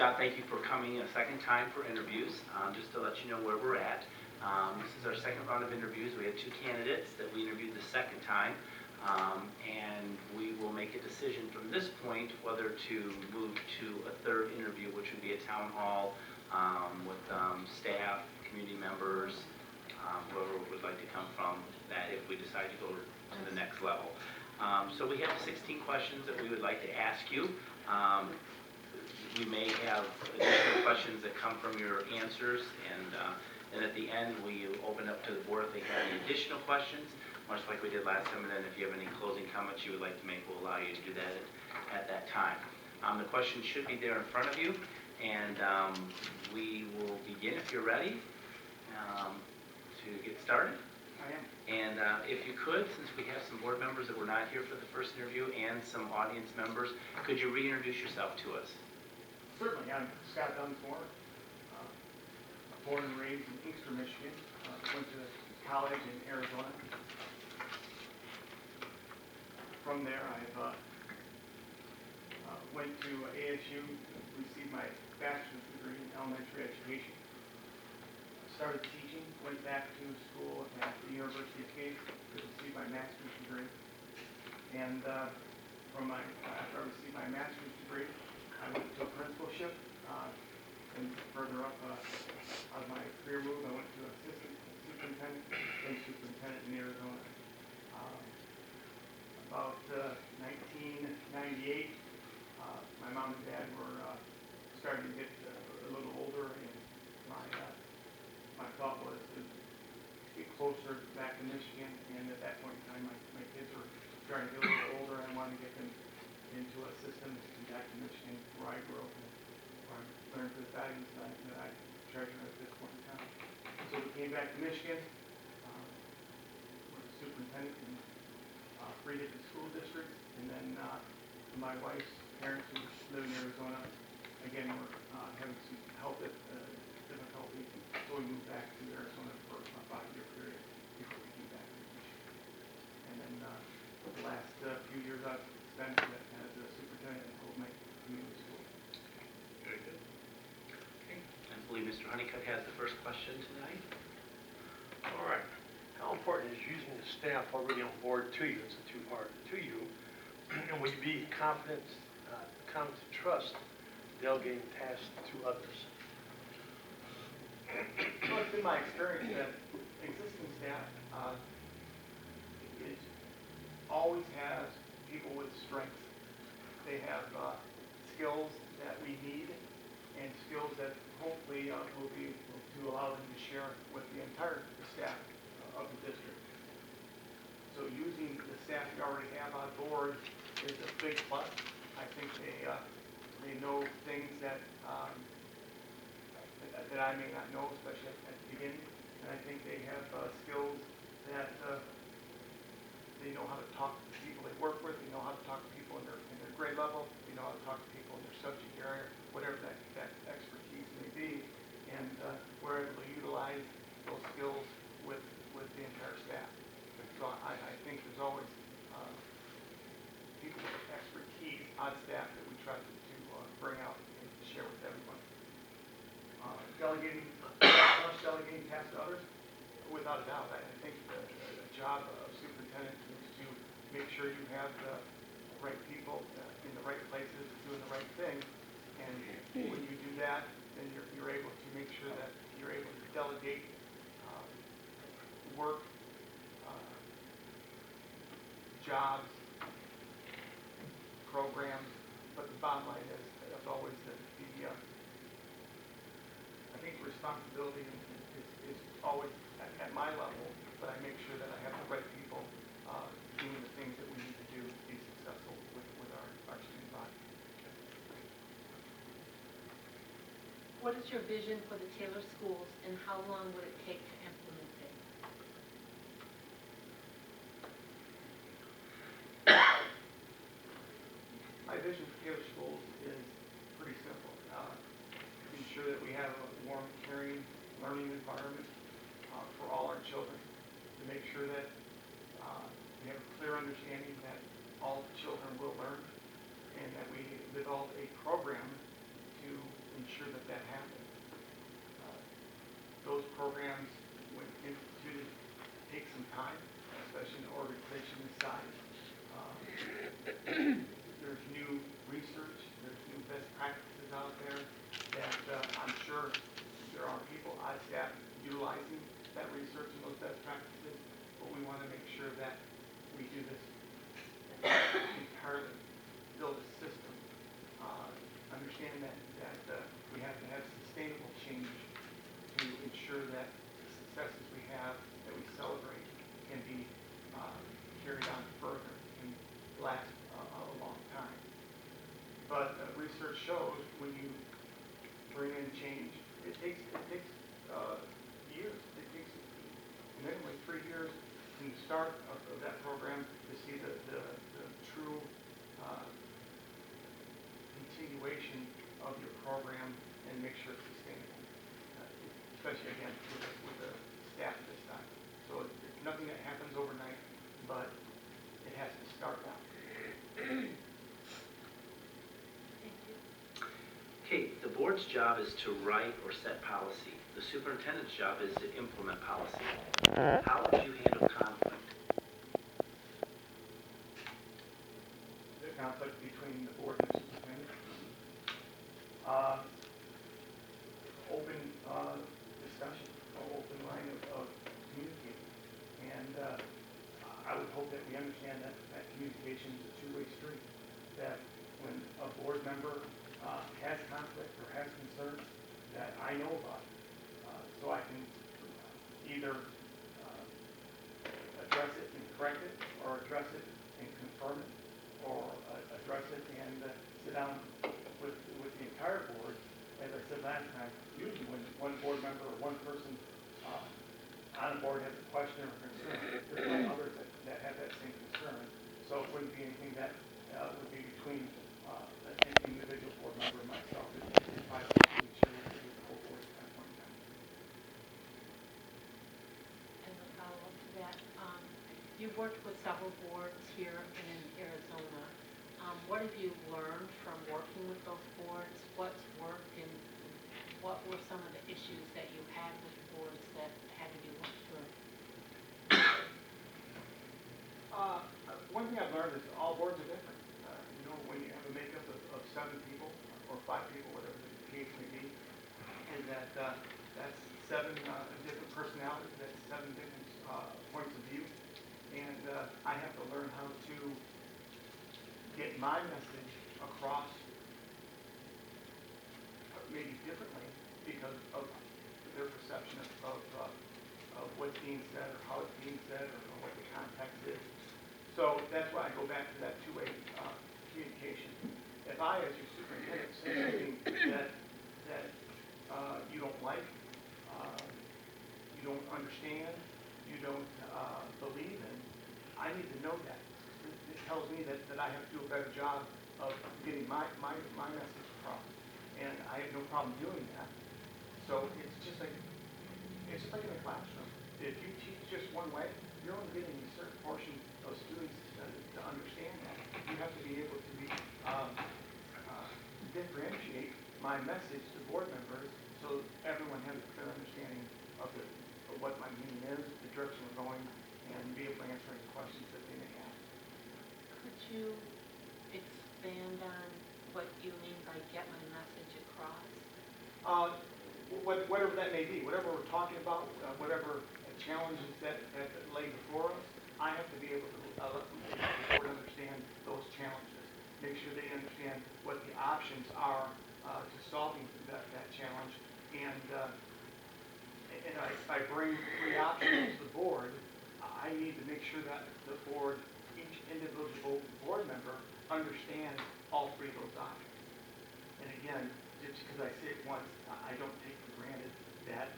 Scott, thank you for coming a second time for interviews. Just to let you know where we're at. This is our second round of interviews. We had 2 candidates that we interviewed the second time. And we will make a decision from this point whether to move to a third interview, which would be a town hall with staff, community members, whoever would like to come from that if we decide to go to the next level. So we have 16 questions that we would like to ask you. We may have additional questions that come from your answers, and at the end we open up to the board if they have any additional questions, much like we did last time, and then if you have any closing comments you would like to make, we'll allow you to do that at that time. The questions should be there in front of you, and we will begin if you're ready to get started. I am. And if you could, since we have some board members that were not here for the first interview and some audience members, could you reintroduce yourself to us? Certainly. I'm Scott Dunsmore, born and raised in Inkster, Michigan. Went to college in Arizona. From there, I went to ASU, received my bachelor's degree in elementary education. Started teaching, went back to school at the University of Case to receive my master's degree. And after I received my master's degree, I went to a principalship. And further up on my career move, I went to assistant superintendent, then superintendent in Arizona. About 1998, my mom and dad were starting to get a little older, and my thought was to get closer back to Michigan. And at that point in time, my kids were starting to get a little older, and I wanted to get them into a system back to Michigan where I grew up and where I learned the values that I treasure at this point in time. So we came back to Michigan, was superintendent in 3 different school districts, and then my wife's parents who live in Arizona, again, were having some health difficulties, so we moved back to Arizona for a 5-year period before we came back to Michigan. And then the last few years I've spent as a superintendent at Old Lake Community School. Very good. Okay. I believe Mr. Honeycutt has the first question tonight. All right. How important is using the staff already on board to you? It's a two-part to you. And will you be confident to trust delegating tasks to others? Well, it's been my experience that existing staff always has people with strengths. They have skills that we need and skills that hopefully will be to allow them to share with the entire staff of the district. So using the staff we already have on board is a big plus. I think they know things that I may not know, especially at the beginning. And I think they have skills that they know how to talk to the people they work with. They know how to talk to people in their grade level. They know how to talk to people in their subject area, whatever that expertise may be. And we're able to utilize those skills with the entire staff. So I think there's always people with expertise on staff that we try to bring out and share with everyone. Delegating tasks to others, without a doubt. I think the job of superintendent is to make sure you have the right people in the right places doing the right thing. And when you do that, then you're able to make sure that you're able to delegate work, jobs, programs, but the bottom line is always that I think responsibility is always at my level, but I make sure that I have the right people doing the things that we need to do to be successful with our student body. What is your vision for the Taylor schools, and how long would it take to implement it? My vision for Taylor schools is pretty simple. Ensure that we have a warm, caring learning environment for all our children. To make sure that we have a clear understanding that all children will learn, and that we develop a program to ensure that that happens. Those programs, when instituted, take some time, especially in an organization this size. There's new research, there's new best practices out there that I'm sure there are people on staff utilizing that research and those best practices, but we want to make sure that we do this entirely, build a system. Understand that we have to have sustainable change to ensure that the successes we have, that we celebrate, can be carried on further and last a long time. But research shows when you bring in change, it takes years. It takes minimally 3 years from the start of that program to see the true continuation of your program and make sure it's sustainable, especially again with the staff this time. So it's nothing that happens overnight, but it has to start now. Thank you. Okay, the board's job is to write or set policy. The superintendent's job is to implement policy. How would you handle conflict? The conflict between the board and the superintendent. Open discussion, open line of communicating. And I would hope that we understand that communication is a two-way street. That when a board member has conflict or has concerns, that I know about it. So I can either address it and correct it, or address it and confirm it, or address it and sit down with the entire board. As I said last time, usually when one board member or one person on a board has a question or concern, there's no others that have that same concern. So it wouldn't be anything that would be between an individual board member and myself. If I make sure that the whole board at that point in time. And a follow-up to that, you've worked with several boards here in Arizona. What have you learned from working with those boards? What's worked and what were some of the issues that you had with boards that had to be worked through? One thing I've learned is all boards are different. When you have a makeup of 7 people or 5 people, whatever the case may be, and that's 7 different personalities, that's 7 different points of view, and I have to learn how to get my message across maybe differently because of their perception of what's being said or how it's being said or what the context is. So that's why I go back to that two-way communication. If I, as your superintendent, say something that you don't like, you don't understand, you don't believe in, I need to know that. It tells me that I have to do a better job of getting my message across, and I have no problem doing that. So it's just like in a classroom. If you teach just one way, you're only getting a certain portion of students to understand that. You have to be able to differentiate my message to board members so everyone has a clear understanding of what my meaning is, the direction we're going, and be able to answer any questions that they may have. Could you expand on what you mean by get my message across? Whatever that may be, whatever we're talking about, whatever challenges that lay before us, I have to be able to let the board understand those challenges. Make sure they understand what the options are to solving that challenge. And if I bring 3 options to the board, I need to make sure that the board, each individual board member, understands all 3 of those options. And again, just because I say it once, I don't take for granted that